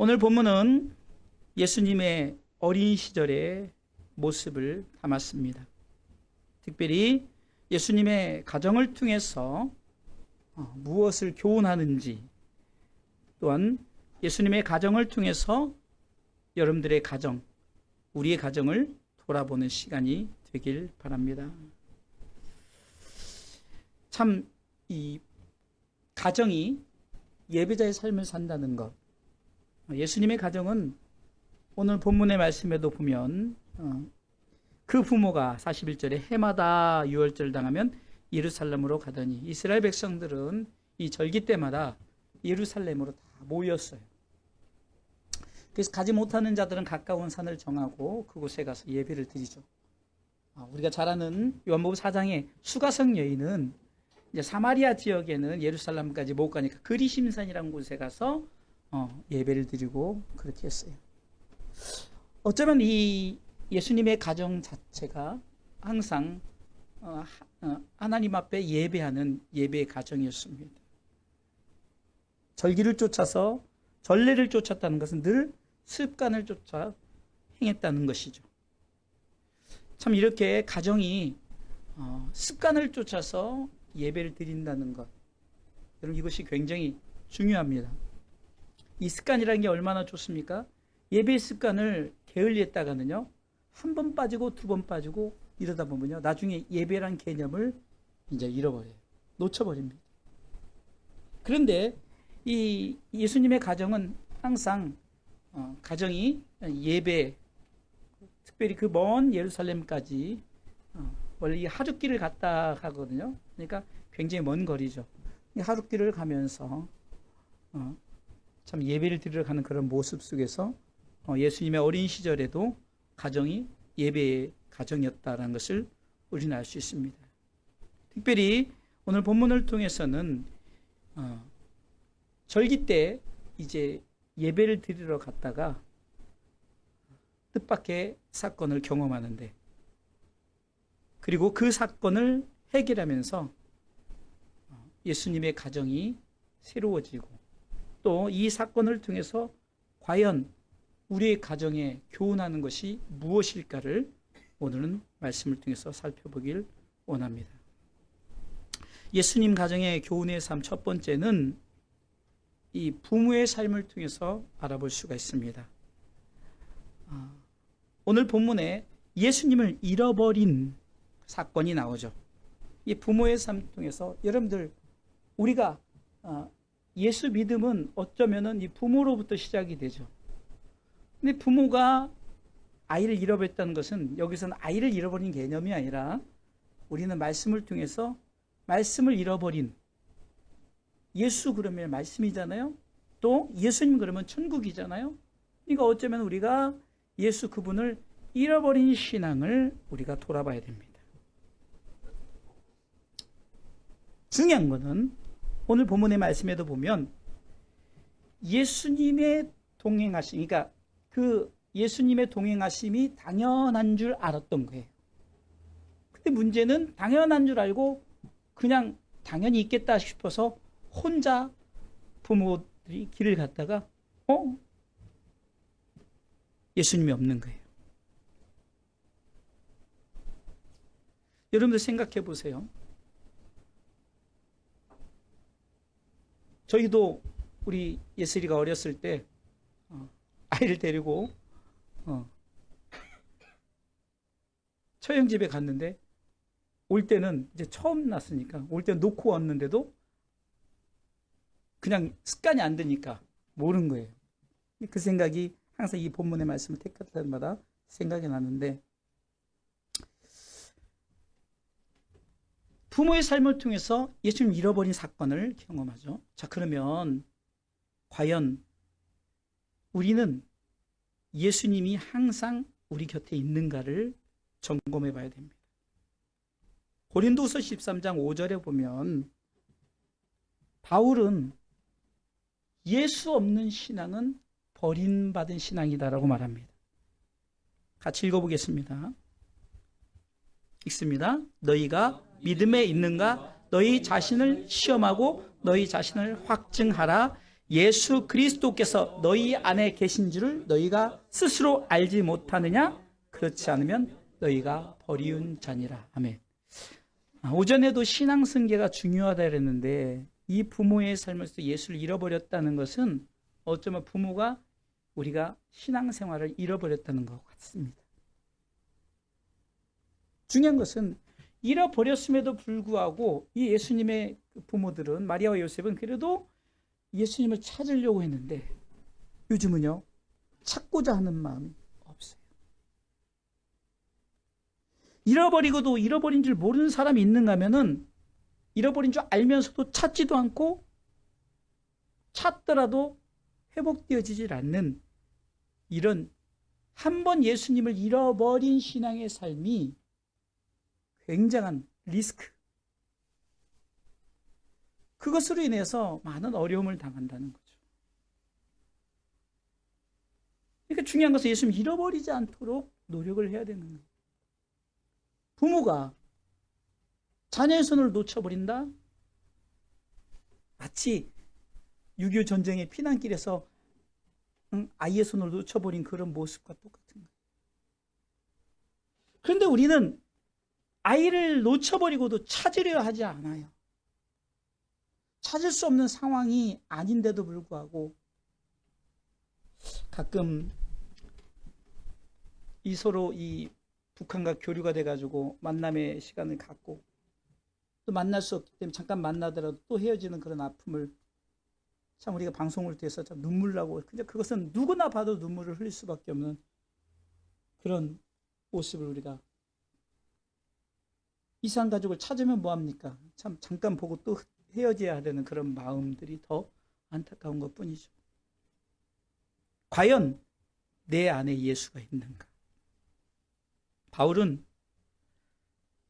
오늘 본문은 예수님의 어린 시절의 모습을 담았습니다. 특별히 예수님의 가정을 통해서 무엇을 교훈하는지, 또한 예수님의 가정을 통해서 여러분들의 가정, 우리의 가정을 돌아보는 시간이 되길 바랍니다. 참 이 가정이 예배자의 삶을 산다는 것, 예수님의 가정은 오늘 본문의 말씀에도 보면 그 부모가 41절에 해마다 유월절 당하면 예루살렘으로 가더니, 이스라엘 백성들은 이 절기 때마다 예루살렘으로 다 모였어요. 그래서 가지 못하는 자들은 가까운 산을 정하고 그곳에 가서 예배를 드리죠. 우리가 잘 아는 요한복음 4장의 수가성 여인은 이제 사마리아 지역에는 예루살렘까지 못 가니까 그리심산이라는 곳에 가서 예배를 드리고 그렇게 했어요. 어쩌면 이 예수님의 가정 자체가 항상 하나님 앞에 예배하는 예배의 가정이었습니다. 절기를 쫓아서 전례를 쫓았다는 것은 늘 습관을 쫓아 행했다는 것이죠. 참 이렇게 가정이 습관을 쫓아서 예배를 드린다는 것, 여러분 이것이 굉장히 중요합니다. 이 습관이라는 게 얼마나 좋습니까? 예배 습관을 게을리했다가는요, 한 번 빠지고 두 번 빠지고 이러다 보면요, 나중에 예배란 개념을 이제 잃어버려요. 놓쳐버립니다. 그런데 이 예수님의 가정은 항상 가정이 예배, 특별히 그 먼 예루살렘까지 원래 이 하룻길을 갔다 하거든요. 그러니까 굉장히 먼 거리죠. 이 하룻길을 가면서 참 예배를 드리러 가는 그런 모습 속에서 예수님의 어린 시절에도 가정이 예배의 가정이었다는 것을 우리는 알 수 있습니다. 특별히 오늘 본문을 통해서는 절기 때 이제 예배를 드리러 갔다가 뜻밖의 사건을 경험하는데, 그리고 그 사건을 해결하면서 예수님의 가정이 새로워지고, 또 이 사건을 통해서 과연 우리의 가정에 교훈하는 것이 무엇일까를 오늘은 말씀을 통해서 살펴보길 원합니다. 예수님 가정의 교훈의 삶 첫 번째는 이 부모의 삶을 통해서 알아볼 수가 있습니다. 오늘 본문에 예수님을 잃어버린 사건이 나오죠. 이 부모의 삶 통해서 여러분들, 우리가 예수 믿음은 어쩌면은 이 부모로부터 시작이 되죠. 근데 부모가 아이를 잃어버렸다는 것은 여기서는 아이를 잃어버린 개념이 아니라 우리는 말씀을 통해서 말씀을 잃어버린, 예수 그러면 말씀이잖아요. 또 예수님 그러면 천국이잖아요. 그러니까 어쩌면 우리가 예수 그분을 잃어버린 신앙을 우리가 돌아봐야 됩니다. 중요한 것은 오늘 본문의 말씀에도 보면 예수님의 동행하심, 그러니까 그 예수님의 동행하심이 당연한 줄 알았던 거예요. 근데 문제는 당연한 줄 알고 그냥 당연히 있겠다 싶어서 혼자 부모들이 길을 갔다가 예수님이 없는 거예요. 여러분들 생각해 보세요. 저희도 우리 예슬이가 어렸을 때 아이를 데리고 처형집에 갔는데, 올 때는 이제 처음 났으니까 올 때는 놓고 왔는데도 그냥 습관이 안 되니까 모르는 거예요. 그 생각이 항상 이 본문의 말씀을 택할 때마다 생각이 나는데, 부모의 삶을 통해서 예수님 잃어버린 사건을 경험하죠. 자, 그러면 과연 우리는 예수님이 항상 우리 곁에 있는가를 점검해 봐야 됩니다. 고린도후서 13장 5절에 보면 바울은 예수 없는 신앙은 버림받은 신앙이다라고 말합니다. 같이 읽어보겠습니다. 읽습니다. 너희가 믿음에 있는가? 너희 자신을 시험하고 너희 자신을 확증하라. 예수 그리스도께서 너희 안에 계신 줄을 너희가 스스로 알지 못하느냐? 그렇지 않으면 너희가 버리운 자니라. 아멘. 오전에도 신앙 승계가 중요하다 그랬는데 이 부모의 삶에서 예수를 잃어버렸다는 것은 어쩌면 부모가 우리가 신앙생활을 잃어버렸다는 것 같습니다. 중요한 것은 잃어버렸음에도 불구하고 이 예수님의 부모들은, 마리아와 요셉은 그래도 예수님을 찾으려고 했는데 요즘은요, 찾고자 하는 마음이 없어요. 잃어버리고도 잃어버린 줄 모르는 사람이 있는가 하면은 잃어버린 줄 알면서도 찾지도 않고 찾더라도 회복되어지질 않는 이런 한 번 예수님을 잃어버린 신앙의 삶이 굉장한 리스크. 그것으로 인해서 많은 어려움을 당한다는 거죠. 그러니까 중요한 것은 예수님을 잃어버리지 않도록 노력을 해야 되는 거예요. 부모가 자녀의 손을 놓쳐버린다? 마치 6.25 전쟁의 피난길에서 아이의 손을 놓쳐버린 그런 모습과 똑같은 거예요. 그런데 우리는 아이를 놓쳐버리고도 찾으려 하지 않아요. 찾을 수 없는 상황이 아닌데도 불구하고 가끔 서로 북한과 교류가 돼가지고 만남의 시간을 갖고 또 만날 수 없기 때문에 잠깐 만나더라도 또 헤어지는 그런 아픔을 참 우리가 방송을 통해서 참 눈물 나고, 근데 그것은 누구나 봐도 눈물을 흘릴 수밖에 없는 그런 모습을 우리가, 이상 가족을 찾으면 뭐합니까? 참 잠깐 보고 또 헤어져야 되는 그런 마음들이 더 안타까운 것 뿐이죠. 과연 내 안에 예수가 있는가? 바울은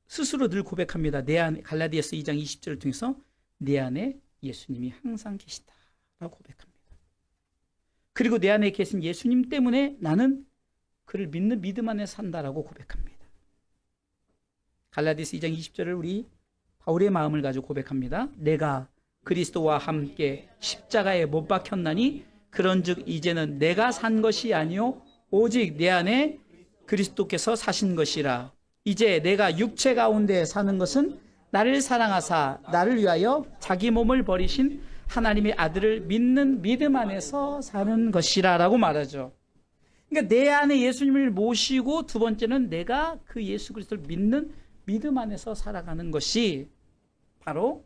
스스로 늘 고백합니다. 내 안에, 갈라디아서 2장 20절을 통해서 내 안에 예수님이 항상 계시다 라고 고백합니다. 그리고 내 안에 계신 예수님 때문에 나는 그를 믿는 믿음 안에 산다라고 고백합니다. 갈라디아서 2장 20절을 우리 바울의 마음을 가지고 고백합니다. 내가 그리스도와 함께 십자가에 못 박혔나니 그런즉 이제는 내가 산 것이 아니요 오직 내 안에 그리스도께서 사신 것이라. 이제 내가 육체 가운데 사는 것은 나를 사랑하사 나를 위하여 자기 몸을 버리신 하나님의 아들을 믿는 믿음 안에서 사는 것이라 라고 말하죠. 그러니까 내 안에 예수님을 모시고, 두 번째는 내가 그 예수 그리스도를 믿는 믿음 안에서 살아가는 것이 바로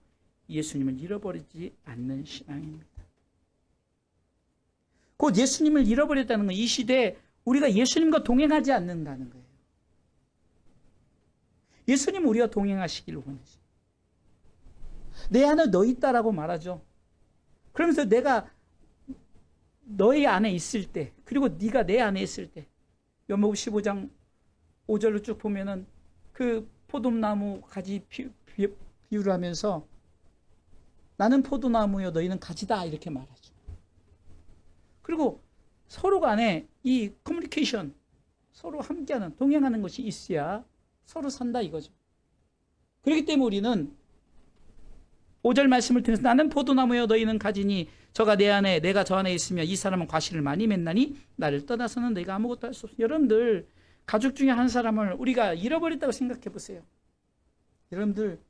예수님을 잃어버리지 않는 신앙입니다. 곧 예수님을 잃어버렸다는 건 이 시대에 우리가 예수님과 동행하지 않는다는 거예요. 예수님 우리와 동행하시기를 원하시. 내 안에 너 있다라고 말하죠. 그러면서 내가 너희 안에 있을 때, 그리고 네가 내 안에 있을 때, 요한복음 15장 5절로 쭉 보면은 그 포도나무 가지 비유를 하면서 나는 포도나무요 너희는 가지다 이렇게 말하죠. 그리고 서로 간에 이 커뮤니케이션, 서로 함께하는, 동행하는 것이 있어야 서로 산다 이거죠. 그렇기 때문에 우리는 5절 말씀을 통해서 나는 포도나무여 너희는 가지니 저가 내 안에 내가 저 안에 있으며 이 사람은 과실을 많이 맺나니 나를 떠나서는 너희가 아무것도 할 수 없어. 여러분들 가족 중에 한 사람을 우리가 잃어버렸다고 생각해 보세요. 여러분들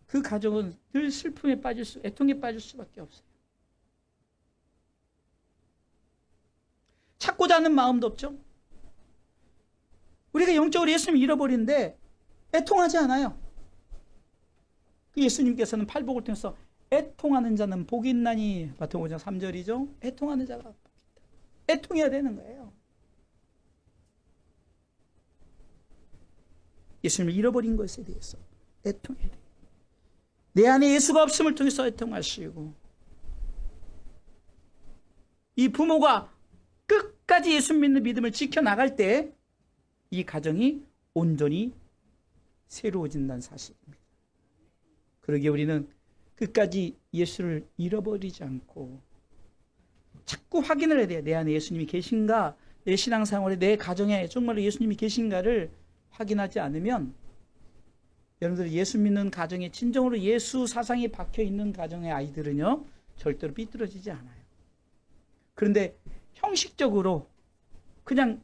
그 가족은 늘 슬픔에 애통에 빠질 수밖에 없어요. 찾고자 하는 마음도 없죠. 우리가 영적으로 예수님을 잃어버린데 애통하지 않아요. 그 예수님께서는 팔복을 통해서 애통하는 자는 복이 있나니, 마태복음 5장 3절이죠. 애통하는 자가 복이 있다. 애통해야 되는 거예요. 예수님을 잃어버린 것에 대해서 애통해야 돼요. 내 안에 예수가 없음을 통해서 애통하시고, 이 부모가 끝까지 예수 믿는 믿음을 지켜나갈 때 이 가정이 온전히 새로워진다는 사실입니다. 그러기에 우리는 끝까지 예수를 잃어버리지 않고 자꾸 확인을 해야 돼요. 내 안에 예수님이 계신가, 내 신앙생활에, 내 가정에 정말로 예수님이 계신가를 확인하지 않으면, 여러분들 예수 믿는 가정에 진정으로 예수 사상이 박혀있는 가정의 아이들은요 절대로 삐뚤어지지 않아요. 그런데 형식적으로 그냥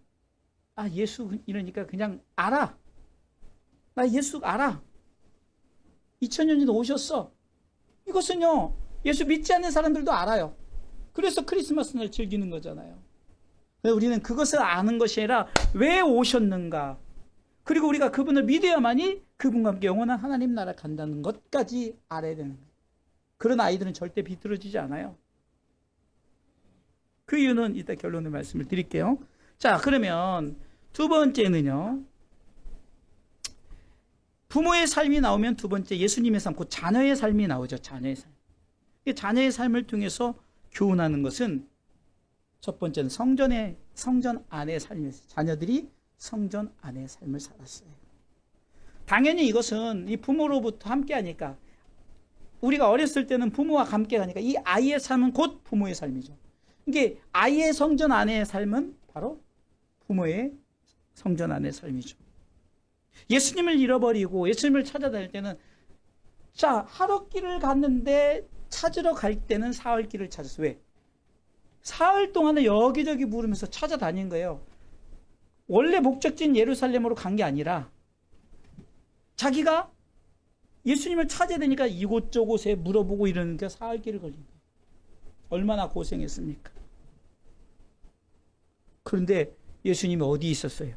예수 이러니까 그냥 알아. 나 예수 알아. 2000년 전에 오셨어. 이것은요, 예수 믿지 않는 사람들도 알아요. 그래서 크리스마스 날 즐기는 거잖아요. 우리는 그것을 아는 것이 아니라 왜 오셨는가, 그리고 우리가 그분을 믿어야만이 그분과 함께 영원한 하나님 나라 간다는 것까지 알아야 되는 거예요. 그런 아이들은 절대 비뚤어지지 않아요. 그 이유는 이따 결론의 말씀을 드릴게요. 자, 그러면 두 번째는요, 부모의 삶이 나오면 두 번째 예수님의 삶, 곧 자녀의 삶이 나오죠. 자녀의 삶. 자녀의 삶을 통해서 교훈하는 것은 첫 번째는 성전 안의 삶이었어요. 자녀들이 성전 안의 삶을 살았어요. 당연히 이것은 이 부모로부터 함께 하니까, 우리가 어렸을 때는 부모와 함께 하니까 이 아이의 삶은 곧 부모의 삶이죠. 이게 아이의 성전 안의 삶은 바로 부모의 성전 안의 삶이죠. 예수님을 잃어버리고 예수님을 찾아다닐 때는, 자, 하룻길을 갔는데 찾으러 갈 때는 사흘길을 찾았어요. 왜? 사흘 동안은 여기저기 물으면서 찾아다닌 거예요. 원래 목적지인 예루살렘으로 간 게 아니라 자기가 예수님을 찾아야 되니까 이곳저곳에 물어보고 이러니까 사흘길을 걸린 거예요. 얼마나 고생했습니까? 그런데 예수님이 어디 있었어요?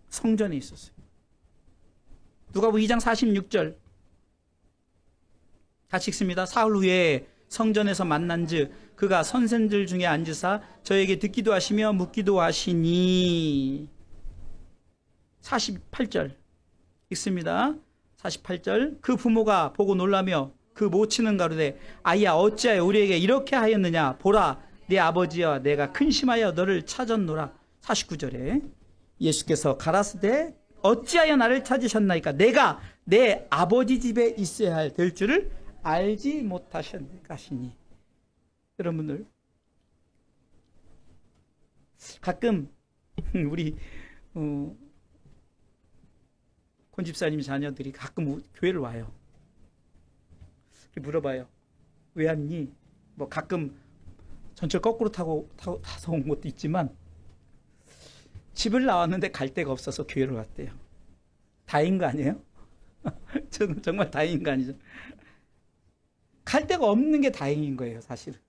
성전에 있었어요. 누가복음 2장 46절 같이 읽습니다. 사흘 후에 성전에서 만난즉 그가 선생들 중에 앉으사 저에게 듣기도 하시며 묻기도 하시니. 48절 읽습니다. 48절 그 부모가 보고 놀라며 그 모치는 가로되 아이야 어찌하여 우리에게 이렇게 하였느냐, 보라 네 아버지와 내가 근심하여 너를 찾았노라. 49절에 예수께서 가라사대 어찌하여 나를 찾으셨나이까, 내가 내 아버지 집에 있어야 될 줄을 알지 못하셨나이까시니. 여러분들, 가끔 우리 권 집사님 자녀들이 가끔 교회를 와요. 물어봐요. 왜 왔니? 뭐 가끔 전철 거꾸로 타서 온 것도 있지만, 집을 나왔는데 갈 데가 없어서 교회를 왔대요. 다행인 거 아니에요? 저는 정말 다행인 거 아니죠? 갈 데가 없는 게 다행인 거예요, 사실은.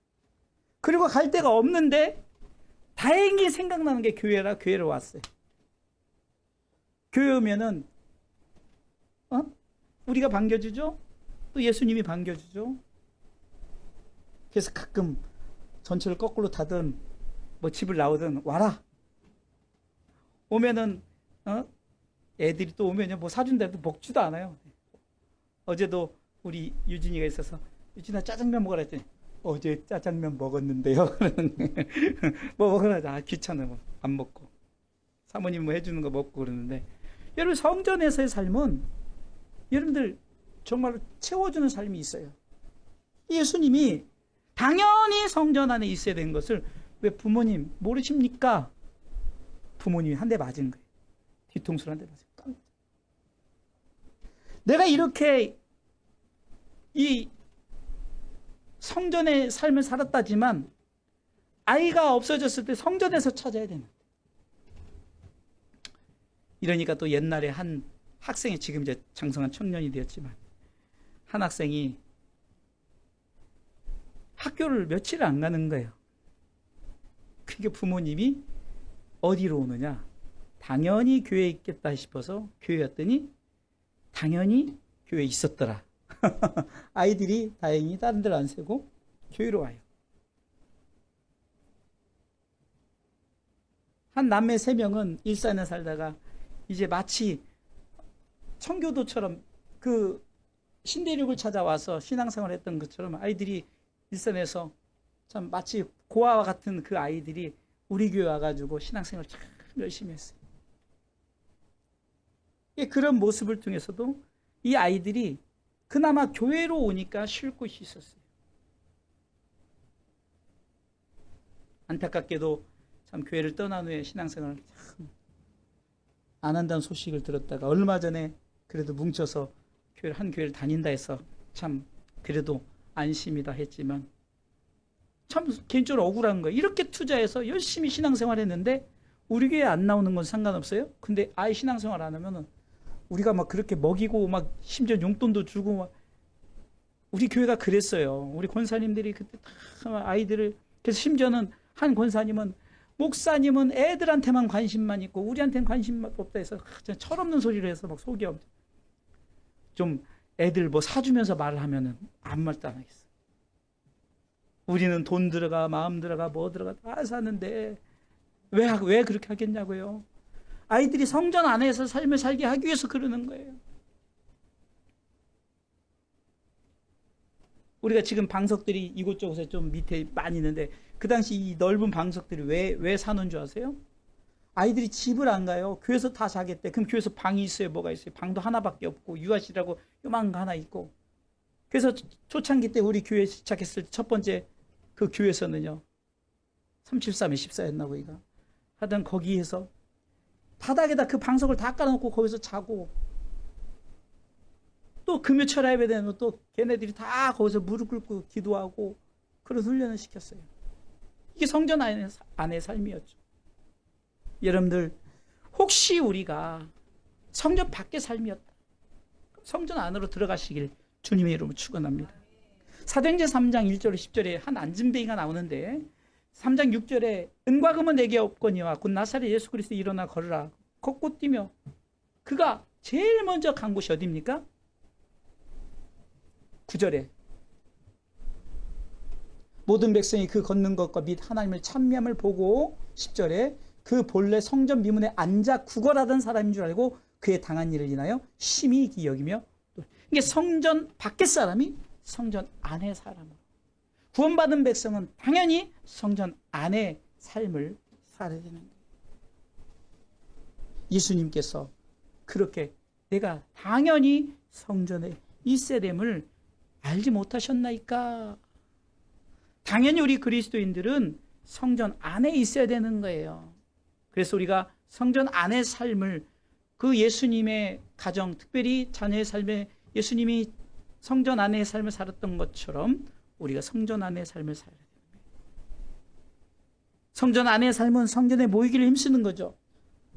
그리고 갈 데가 없는데 다행히 생각나는 게 교회라 교회를 왔어요. 교회 오면은 우리가 반겨주죠? 또 예수님이 반겨주죠? 그래서 가끔 전철을 거꾸로 타든 뭐 집을 나오든 와라. 오면은 애들이 또 오면요 뭐 사준다도 먹지도 않아요. 어제도 우리 유진이가 있어서 유진아 짜장면 먹으라 했더니 어제 짜장면 먹었는데요. 뭐 먹으라. 귀찮아. 뭐 안 먹고 사모님 뭐 해주는 거 먹고 그러는데, 여러분 성전에서의 삶은 여러분들 정말 채워주는 삶이 있어요. 예수님이 당연히 성전 안에 있어야 되는 것을 왜 부모님 모르십니까? 부모님이 한 대 맞은 거예요. 뒤통수를 한 대 맞은. 내가 이렇게 이 성전의 삶을 살았다지만 아이가 없어졌을 때 성전에서 찾아야 되는. 이러니까 또 옛날에 한 학생이, 지금 이제 장성한 청년이 되었지만, 한 학생이 학교를 며칠 안 가는 거예요. 그게 부모님이 어디로 오느냐? 당연히 교회에 있겠다 싶어서 교회 왔더니 당연히 교회에 있었더라. 아이들이 다행히 다른 데를 안 세고 교회로 와요. 한 남매 3명은 일산에 살다가 이제 마치 청교도처럼 그 신대륙을 찾아와서 신앙생활을 했던 것처럼 아이들이 일산에서 참 마치 고아와 같은 그 아이들이 우리 교회 와가지고 신앙생활을 참 열심히 했어요. 그런 모습을 통해서도 이 아이들이 그나마 교회로 오니까 쉴 곳이 있었어요. 안타깝게도 참 교회를 떠난 후에 신앙생활을 참 안 한다는 소식을 들었다가 얼마 전에 그래도 뭉쳐서 한 교회를 다닌다 해서 참 그래도 안심이다 했지만, 참 개인적으로 억울한 거예요. 이렇게 투자해서 열심히 신앙생활 했는데 우리 교회 안 나오는 건 상관없어요. 근데 아예 신앙생활 안 하면은 우리가 막 그렇게 먹이고 막 심지어 용돈도 주고 막 우리 교회가 그랬어요. 우리 권사님들이 그때 다 아이들을 그래서 심지어는 한 권사님은 목사님은 애들한테만 관심만 있고 우리한테는 관심만 없다 해서 철없는 소리를 해서 막 속이 좀 애들 뭐 사주면서 말을 하면은 아무 말도 안 하겠어. 우리는 돈 들어가 마음 들어가 뭐 들어가 다 사는데 왜 그렇게 하겠냐고요. 아이들이 성전 안에서 삶을 살게 하기 위해서 그러는 거예요. 우리가 지금 방석들이 이곳저곳에 좀 밑에 많이 있는데 그 당시 이 넓은 방석들이 왜 사는 줄 아세요? 아이들이 집을 안 가요. 교회에서 다 자겠대. 그럼 교회에서 방이 있어요? 뭐가 있어요? 방도 하나밖에 없고 유아실이라고 요만한 거 하나 있고. 그래서 초창기 때 우리 교회 시작했을 때 첫 번째 그 교회에서는요. 33에 14였나 거기가. 하여튼 거기에서 바닥에다 그 방석을 다 깔아놓고 거기서 자고 또 금요철 예배 되면 또 걔네들이 다 거기서 무릎 꿇고 기도하고 그런 훈련을 시켰어요. 이게 성전 안의 삶이었죠. 여러분들 혹시 우리가 성전 밖의 삶이었다. 성전 안으로 들어가시길 주님의 이름으로 축원합니다. 사도행전 3장 1절 10절에 한 안진뱅이가 나오는데 3장 6절에 은과 금은 내게 없거니와 곧 나사렛 예수 그리스도 일어나 걸으라 걷고 뛰며 그가 제일 먼저 간 곳이 어디입니까? 9절에 모든 백성이 그 걷는 것과 및 하나님을 찬미함을 보고 10절에 그 본래 성전 미문에 앉아 구걸하던 사람인 줄 알고 그의 당한 일을 인하여 심히 기여기며 이게 성전 밖의 사람이 성전 안의 사람으로 구원받은 백성은 당연히 성전 안의 삶을 살아야 되는 거예요. 예수님께서 그렇게 내가 당연히 성전에 있어야 됨을 알지 못하셨나이까? 당연히 우리 그리스도인들은 성전 안에 있어야 되는 거예요. 그래서 우리가 성전 안의 삶을 그 예수님의 가정, 특별히 자녀의 삶에 예수님이 성전 안의 삶을 살았던 것처럼 우리가 성전 안의 삶을 살아야 되는 거예요. 성전 안의 삶은 성전에 모이기를 힘쓰는 거죠.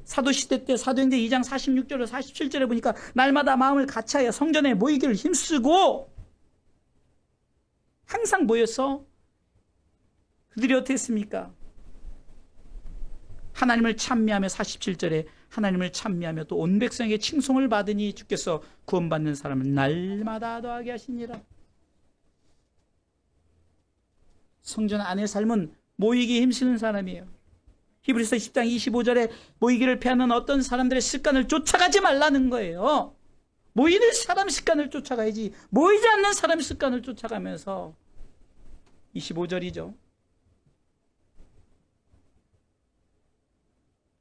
사도시대 때 사도행전 2장 46절로 47절에 보니까 날마다 마음을 같이하여 성전에 모이기를 힘쓰고 항상 모여서 그들이 어떻게 했습니까? 하나님을 찬미하며 47절에 하나님을 찬미하며 또 온 백성에게 칭송을 받으니 주께서 구원받는 사람을 날마다 더하게 하시니라. 성전 안의 삶은 모이기에 힘쓰는 사람이에요. 히브리서 10장 25절에 모이기를 피하는 어떤 사람들의 습관을 쫓아가지 말라는 거예요. 모이는 사람 습관을 쫓아가야지 모이지 않는 사람의 습관을 쫓아가면서 25절이죠.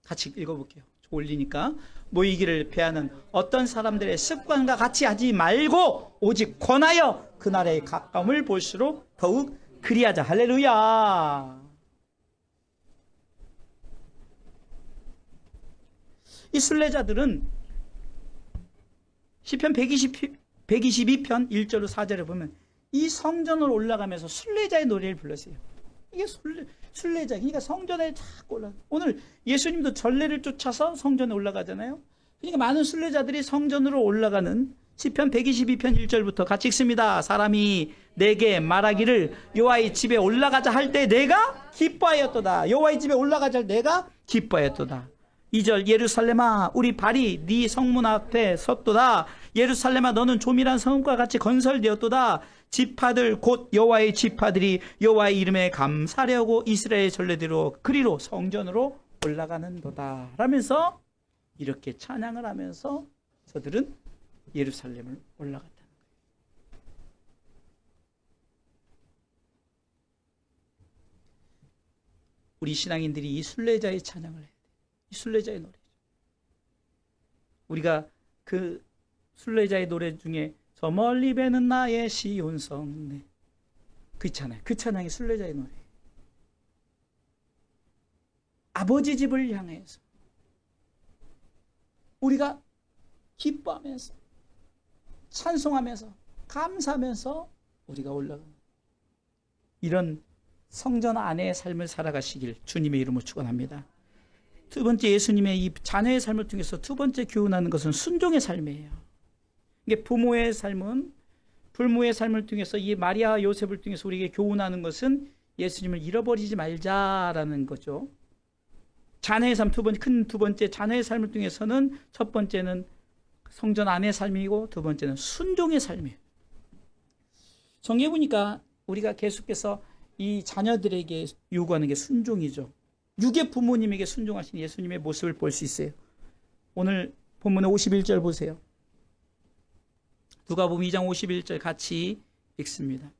같이 읽어볼게요. 올리니까 모이기를 피하는 어떤 사람들의 습관과 같이 하지 말고 오직 권하여 그날의 가까움을 볼수록 더욱 그리하자. 할렐루야. 이 순례자들은 시편 122편 1절로 4절에 보면 이 성전으로 올라가면서 순례자의 노래를 불렀어요. 이게 순례자, 그러니까 성전에 자꾸 올라가. 오늘 예수님도 전례를 쫓아서 성전에 올라가잖아요. 그러니까 많은 순례자들이 성전으로 올라가는 시편 122편 1절부터 같이 읽습니다. 사람이 내게 말하기를 여호와의 집에 올라가자 할 때 내가 기뻐하였도다. 여호와의 집에 올라가자 할 때 내가 기뻐하였도다. 2절 예루살렘아 우리 발이 네 성문 앞에 섰도다. 예루살렘아 너는 조밀한 성읍과 같이 건설되었도다. 지파들 곧 여호와의 지파들이 여호와의 이름에 감사하려고 이스라엘 전례대로 그리로 성전으로 올라가는도다 라면서 이렇게 찬양을 하면서 저들은 예루살렘을 올라갔다는 거예요. 우리 신앙인들이 이 순례자의 찬양을 해야 돼요. 이 순례자의 노래죠. 우리가 그 순례자의 노래 중에 저 멀리 배는 나의 시온성 그 찬양, 그 찬양이 순례자의 노래예요. 아버지 집을 향해서 우리가 기뻐하면서 찬송하면서 감사하면서 우리가 올라가는 이런 성전 안의 삶을 살아가시길 주님의 이름으로 축원합니다. 두 번째, 예수님의 이 자녀의 삶을 통해서 두 번째 교훈하는 것은 순종의 삶이에요. 이게 부모의 삶은, 불모의 삶을 통해서 이 마리아와 요셉을 통해서 우리에게 교훈하는 것은 예수님을 잃어버리지 말자라는 거죠. 자녀의 삶, 큰 두 번째 자녀의 삶을 통해서는 첫 번째는 성전 안의 삶이고 두 번째는 순종의 삶이에요. 성경에 보니까 우리가 계속해서 이 자녀들에게 요구하는 게 순종이죠. 육의 부모님에게 순종하신 예수님의 모습을 볼 수 있어요. 오늘 본문의 51절 보세요. 누가복음 2장 51절 같이 읽습니다.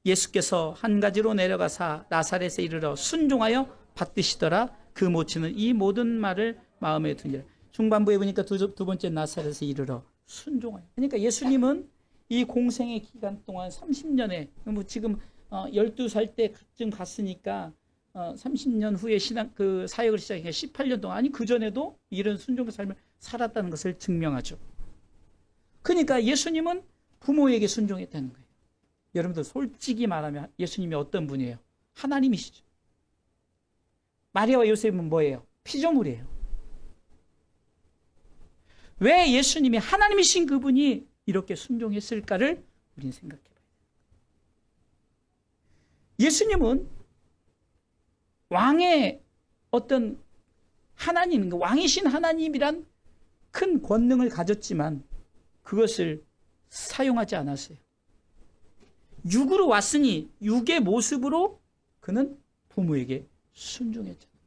예수께서 한 가지로 내려가사 나사렛에 이르러 순종하여 받드시더라. 그 모친은 이 모든 말을 마음에 두니라. 중반부에 보니까 두 번째 나사렛에 이르러 순종하여. 그러니까 예수님은 이 공생의 기간 동안 30년에 뭐 지금 12살 때쯤 갔으니까 30년 후에 사역을 시작해 18년 동안, 아니 그전에도 이런 순종의 삶을 살았다는 것을 증명하죠. 그러니까 예수님은 부모에게 순종했다는 거예요. 여러분들 솔직히 말하면 예수님이 어떤 분이에요? 하나님이시죠. 마리아와 요셉은 뭐예요? 피조물이에요. 왜 예수님이 하나님이신 그분이 이렇게 순종했을까를 우리는 생각해 봐야 돼요. 예수님은 왕의 어떤 하나님, 왕이신 하나님이란 큰 권능을 가졌지만 그것을 사용하지 않았어요. 육으로 왔으니 육의 모습으로 그는 부모에게 순종했잖아요.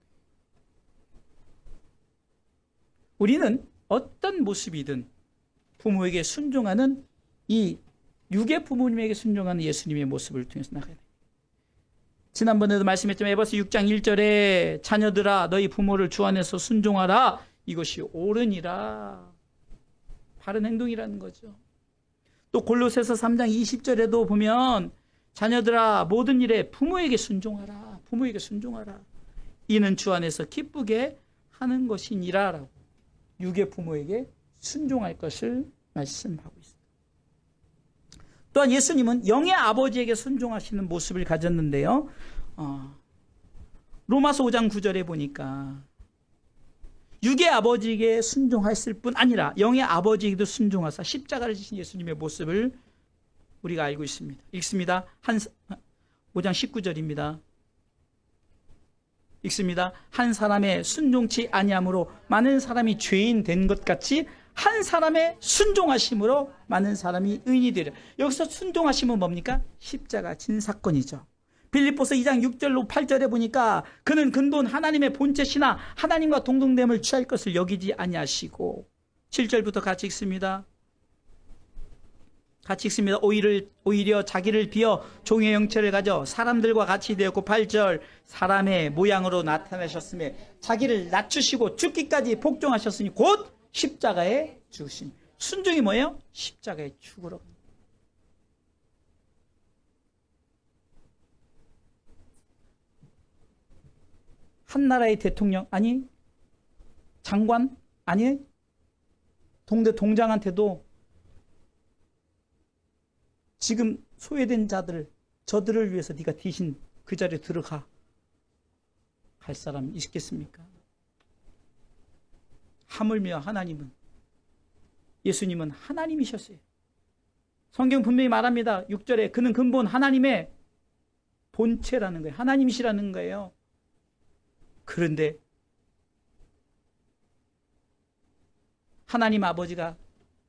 우리는 어떤 모습이든 부모에게 순종하는, 이 육의 부모님에게 순종하는 예수님의 모습을 통해서 나가야 돼요. 지난번에도 말씀했지만 에베소 6장 1절에 자녀들아 너희 부모를 주 안에서 순종하라. 이것이 옳으니라. 바른 행동이라는 거죠. 또 골로새서 3장 20절에도 보면 자녀들아 모든 일에 부모에게 순종하라. 부모에게 순종하라. 이는 주 안에서 기쁘게 하는 것이니라 라고 육의 부모에게 순종할 것을 말씀하고 있습니다. 또한 예수님은 영의 아버지에게 순종하시는 모습을 가졌는데요. 로마서 5장 9절에 보니까 육의 아버지에게 순종했을 뿐 아니라 영의 아버지에게도 순종하사 십자가를 지신 예수님의 모습을 우리가 알고 있습니다. 읽습니다. 5장 19절입니다. 읽습니다. 한 사람의 순종치 아니함으로 많은 사람이 죄인 된 것 같이 한 사람의 순종하심으로 많은 사람이 의인이 되리라. 여기서 순종하심은 뭡니까? 십자가 진 사건이죠. 빌립보서 2장 6절로 8절에 보니까 그는 근본 하나님의 본체시나 하나님과 동등됨을 취할 것을 여기지 아니하시고, 7절부터 같이 읽습니다. 같이 읽습니다. 오히려 자기를 비어 종의 형체를 가져 사람들과 같이 되었고, 8절 사람의 모양으로 나타나셨음에 자기를 낮추시고 죽기까지 복종하셨으니 곧 십자가에 죽으심. 순종이 뭐예요? 십자가에 죽으러. 한 나라의 대통령, 아니 장관, 아니 동대 동장한테도 지금 소외된 자들, 저들을 위해서 네가 대신 그 자리에 들어가 할 사람 있겠습니까? 하물며 하나님은, 예수님은 하나님이셨어요. 성경 분명히 말합니다. 6절에 그는 근본 하나님의 본체라는 거예요. 하나님이시라는 거예요. 그런데 하나님 아버지가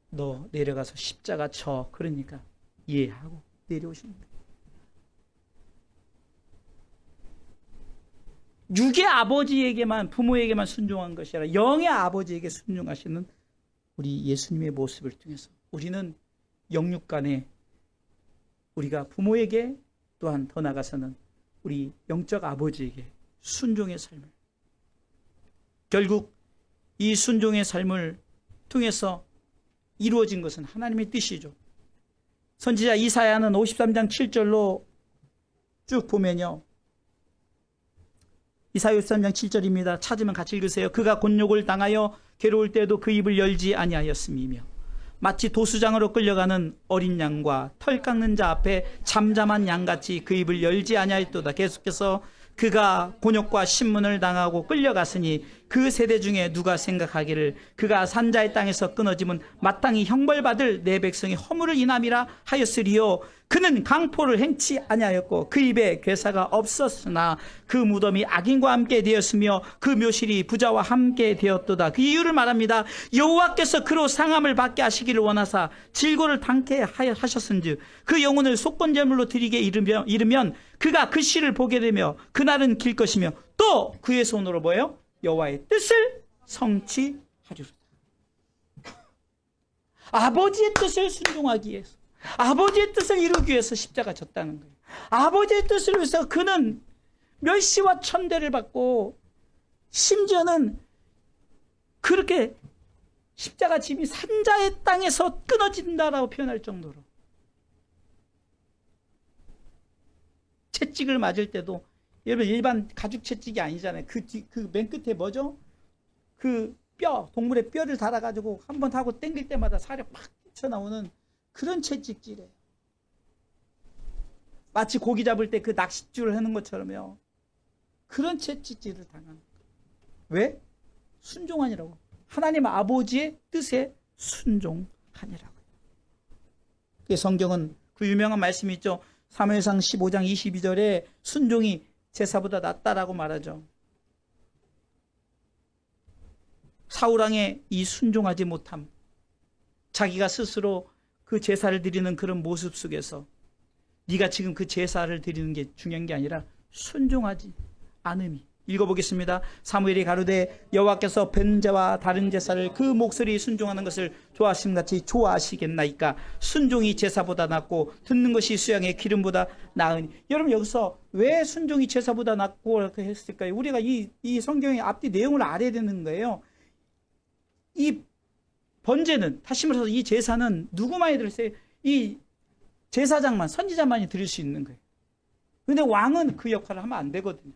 너 내려가서 십자가 쳐, 그러니까 이해하고 내려오시는 거예요. 육의 아버지에게만, 부모에게만 순종한 것이 아니라 영의 아버지에게 순종하시는 우리 예수님의 모습을 통해서 우리는 영육 간에 우리가 부모에게, 또한 더 나아가서는 우리 영적 아버지에게 순종의 삶을, 결국 이 순종의 삶을 통해서 이루어진 것은 하나님의 뜻이죠. 선지자 이사야는 53장 7절로 쭉 보면요, 이사야 53장 7절입니다. 찾으면 같이 읽으세요. 그가 곤욕을 당하여 괴로울 때도 그 입을 열지 아니하였음이며 마치 도수장으로 끌려가는 어린 양과 털 깎는 자 앞에 잠잠한 양같이 그 입을 열지 아니하였도다. 계속해서 그가 곤욕과 신문을 당하고 끌려갔으니 그 세대 중에 누가 생각하기를 그가 산자의 땅에서 끊어짐은 마땅히 형벌받을 내 백성이 허물을 인함이라 하였으리요. 그는 강포를 행치 아니하였고 그 입에 괴사가 없었으나 그 무덤이 악인과 함께 되었으며 그 묘실이 부자와 함께 되었도다. 그 이유를 말합니다. 여호와께서 그로 상함을 받게 하시기를 원하사 질고를 당케 하셨은즉 그 영혼을 속건제물로 드리게 이르면 그가 그 씨를 보게 되며 그날은 길 것이며 또 그의 손으로 뭐예요? 여호와의 뜻을 성취하리로다. 아버지의 뜻을 순종하기 위해서, 아버지의 뜻을 이루기 위해서 십자가 졌다는 거예요. 아버지의 뜻을 위해서 그는 멸시와 천대를 받고 심지어는 그렇게 십자가 짐이 산자의 땅에서 끊어진다라고 표현할 정도로 채찍을 맞을 때도 여러분 일반 가죽 채찍이 아니잖아요. 그 맨 끝에 뭐죠? 그 뼈, 동물의 뼈를 달아가지고 한번 하고 당길 때마다 살이 팍 튀어나오는 그런 채찍질이에요. 마치 고기 잡을 때 그 낚싯줄을 하는 것처럼요. 그런 채찍질을 당하는 거예요. 왜? 순종하니라고. 하나님 아버지의 뜻에 순종하니라고요. 성경은 그 유명한 말씀이 있죠. 사무엘상 15장 22절에 순종이 제사보다 낫다라고 말하죠. 사울왕의 이 순종하지 못함, 자기가 스스로 그 제사를 드리는 그런 모습 속에서 네가 지금 그 제사를 드리는 게 중요한 게 아니라 순종하지 않음이. 읽어보겠습니다. 사무엘이 가로되 여호와께서 번제와 다른 제사를 그 목소리 순종하는 것을 좋아하심같이 좋아하시겠나이까. 순종이 제사보다 낫고 듣는 것이 수양의 기름보다 나으니. 여러분 여기서 왜 순종이 제사보다 낫고 이렇게 했을까요? 우리가 이 성경의 앞뒤 내용을 알아야 되는 거예요. 이 번제는, 다시 말해서 이 제사는 누구만이 드릴 수 있어요? 이 제사장만, 선지자만이 드릴 수 있는 거예요. 근데 왕은 그 역할을 하면 안 되거든요.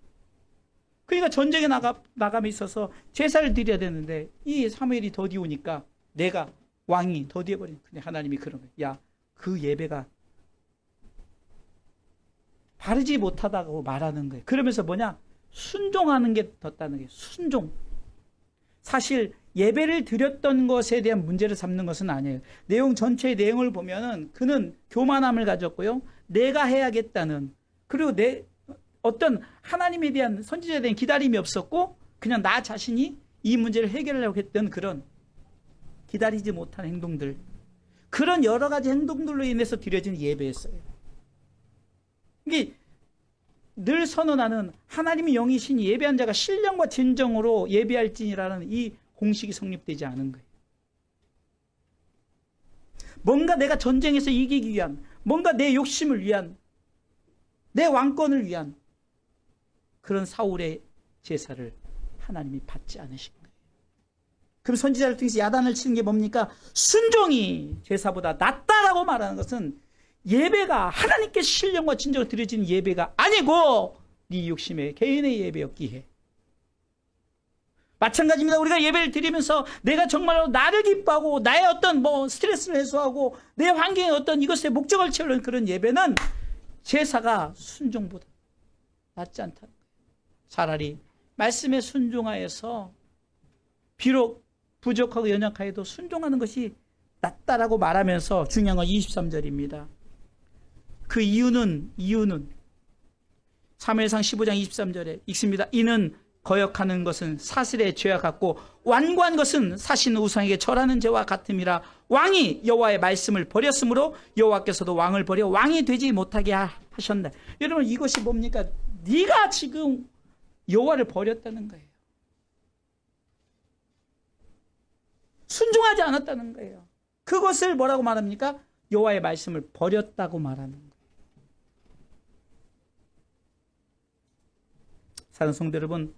그러니까 전쟁에 나감에 있어서 제사를 드려야 되는데 이 사무엘이 더디우니까 내가 왕이 더디해버린. 근데 하나님이 그런 거예요. 야, 그 예배가 바르지 못하다고 말하는 거예요. 그러면서 뭐냐? 순종하는 게 덧다는 거예요. 순종. 사실 예배를 드렸던 것에 대한 문제를 삼는 것은 아니에요. 내용 전체의 내용을 보면은 그는 교만함을 가졌고요. 내가 해야겠다는, 그리고 어떤 하나님에 대한 선지자에 대한 기다림이 없었고 그냥 나 자신이 이 문제를 해결하려고 했던 그런 기다리지 못한 행동들, 그런 여러 가지 행동들로 인해서 드려진 예배였어요. 이게 늘 선언하는 하나님이 영이신 예배한 자가 신령과 진정으로 예배할지니라는 이 공식이 성립되지 않은 거예요. 뭔가 내가 전쟁에서 이기기 위한, 뭔가 내 욕심을 위한, 내 왕권을 위한 그런 사울의 제사를 하나님이 받지 않으신 거예요. 그럼 선지자를 통해서 야단을 치는 게 뭡니까? 순종이 제사보다 낫다라고 말하는 것은 예배가 하나님께 신령과 진정으로 드려지는 예배가 아니고 네 욕심의 개인의 예배였기에. 마찬가지입니다. 우리가 예배를 드리면서 내가 정말로 나를 기뻐하고 나의 어떤 스트레스를 해소하고 내 환경의 어떤 이것의 목적을 채우는 그런 예배는 제사가 순종보다 낫지 않다는 거예요. 차라리 말씀에 순종하여서 비록 부족하고 연약하여도 순종하는 것이 낫다라고 말하면서 중요한 건 23절입니다. 그 이유는 사무엘상 15장 23절에 읽습니다. 이는 거역하는 것은 사슬의 죄와 같고 완고한 것은 사신 우상에게 절하는 죄와 같음이라. 왕이 여호와의 말씀을 버렸으므로 여호와께서도 왕을 버려 왕이 되지 못하게 하셨다. 여러분 이것이 뭡니까? 네가 지금 여호와를 버렸다는 거예요. 순종하지 않았다는 거예요. 그것을 뭐라고 말합니까? 여호와의 말씀을 버렸다고 말하는 거예요. 사랑하는 성도 여러분,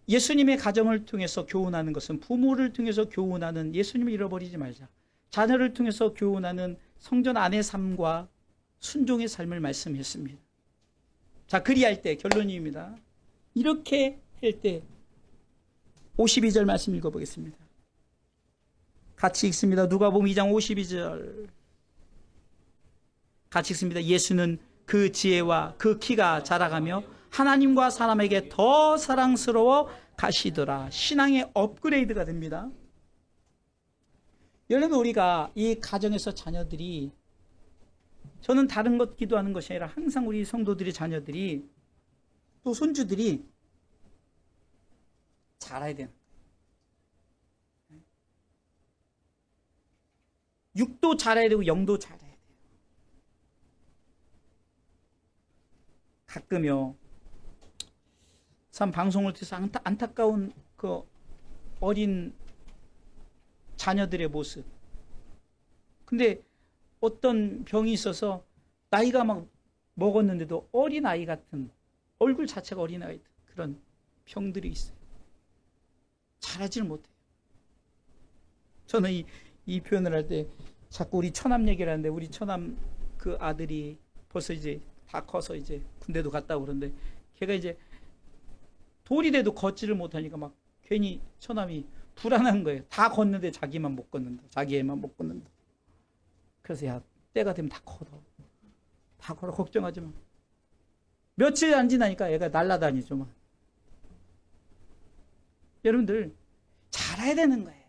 예수님의 가정을 통해서 교훈하는 것은, 부모를 통해서 교훈하는, 예수님을 잃어버리지 말자, 자녀를 통해서 교훈하는 성전 안의 삶과 순종의 삶을 말씀했습니다. 자, 그리할 때 결론입니다. 이렇게 할 때 52절 말씀 읽어보겠습니다. 같이 읽습니다. 누가복음 2장 52절 같이 읽습니다. 예수는 그 지혜와 그 키가 자라가며 하나님과 사람에게 더 사랑스러워 가시더라. 신앙의 업그레이드가 됩니다. 여러분, 우리가 이 가정에서 자녀들이, 저는 다른 것 기도하는 것이 아니라 항상 우리 성도들의 자녀들이 또 손주들이 잘해야 되는 거예요. 육도 잘해야 되고 영도 잘해야 돼요. 가끔요, 참 방송을 통해서 안타까운 그 어린 자녀들의 모습. 근데 어떤 병이 있어서 나이가 막 먹었는데도 어린아이 같은, 얼굴 자체가 어린아이 같은 그런 병들이 있어요. 잘하지를 못해요. 저는 이 표현을 할 때 자꾸 우리 처남 얘기를 하는데, 우리 처남 그 아들이 벌써 이제 다 커서 이제 군대도 갔다 오고 그러는데, 걔가 이제 돌이 돼도 걷지를 못하니까 막 괜히 처남이 불안한 거예요. 다 걷는데 자기만 못 걷는다. 자기 애만 못 걷는다. 그래서 야, 때가 되면 다 걸어. 다 걸어. 걱정하지 마. 며칠 안 지나니까 애가 날아다니죠. 막. 여러분들 잘해야 되는 거예요.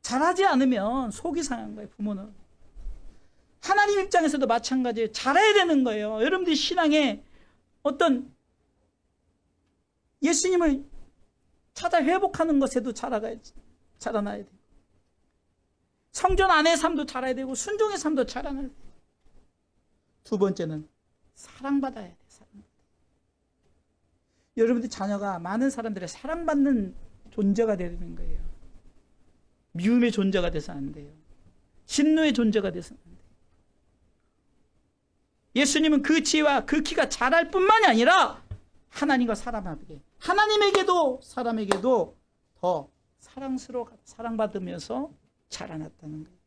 잘하지 않으면 속이 상한 거예요. 부모는. 하나님 입장에서도 마찬가지예요. 잘해야 되는 거예요. 여러분들 신앙에 어떤 예수님을 찾아 회복하는 것에도 자라나야 돼요. 성전 안의 삶도 자라야 되고 순종의 삶도 자라나야 돼요. 두 번째는 사랑받아야 돼요. 여러분들 자녀가 많은 사람들의 사랑받는 존재가 되는 거예요. 미움의 존재가 돼서 안 돼요. 진노의 존재가 돼서 안 돼요. 예수님은 그 지혜와 그 키가 자랄 뿐만이 아니라 하나님과 사람에게, 하나님에게도 사람에게도 더 사랑스러워 사랑받으면서 자라났다는 거예요.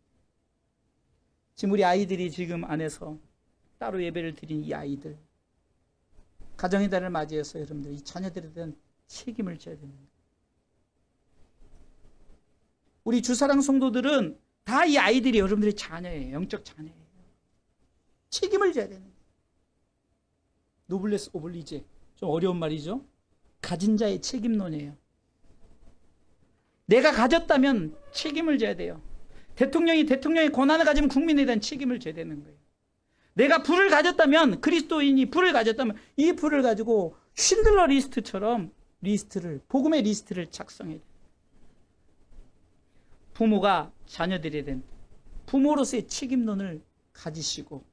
지금 우리 아이들이 지금 안에서 따로 예배를 드린 이 아이들, 가정의 달을 맞이해서 여러분들 이 자녀들에 대한 책임을 져야 되는 거예요. 우리 주사랑 성도들은 다 이 아이들이 여러분들의 자녀예요. 영적 자녀예요. 책임을 져야 되는 거예요. 노블레스 오블리제, 좀 어려운 말이죠. 가진 자의 책임론이에요. 내가 가졌다면 책임을 져야 돼요. 대통령이 대통령의 권한을 가지면 국민에 대한 책임을 져야 되는 거예요. 내가 불을 가졌다면, 그리스도인이 불을 가졌다면 이 불을 가지고 쉰들러 리스트처럼 복음의 리스트를 작성해야 돼요. 부모가 자녀들에 대한 부모로서의 책임론을 가지시고,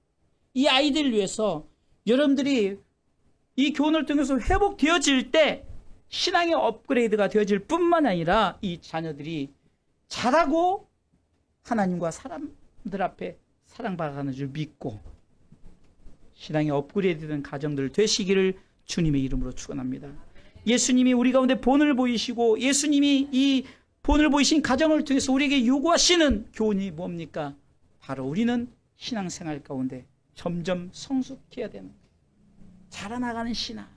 이 아이들을 위해서 여러분들이 이 교훈을 통해서 회복되어질 때 신앙의 업그레이드가 되어질 뿐만 아니라 이 자녀들이 자라고 하나님과 사람들 앞에 사랑받아가는 줄 믿고 신앙의 업그레이드된 가정들 되시기를 주님의 이름으로 축원합니다. 예수님이 우리 가운데 본을 보이시고 예수님이 이 본을 보이신 가정을 통해서 우리에게 요구하시는 교훈이 뭡니까? 바로 우리는 신앙생활 가운데 점점 성숙해야 되는 거예요. 자라나가는 신앙.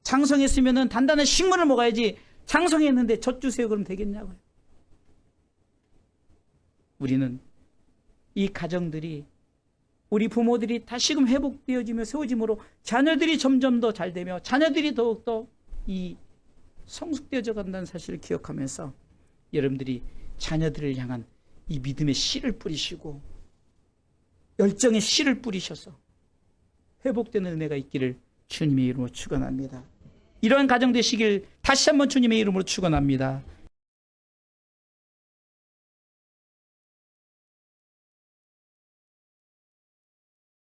장성했으면 단단한 식물을 먹어야지, 장성했는데 젖 주세요 그러면 되겠냐고요. 우리는 이 가정들이, 우리 부모들이 다시금 회복되어지며 세워짐으로 자녀들이 점점 더 잘되며 자녀들이 더욱더 이 성숙되어져 간다는 사실을 기억하면서 여러분들이 자녀들을 향한 이 믿음의 씨를 뿌리시고 열정의 씨를 뿌리셔서 회복되는 은혜가 있기를 주님의 이름으로 축원합니다. 이러한 가정 되시길 다시 한번 주님의 이름으로 축원합니다.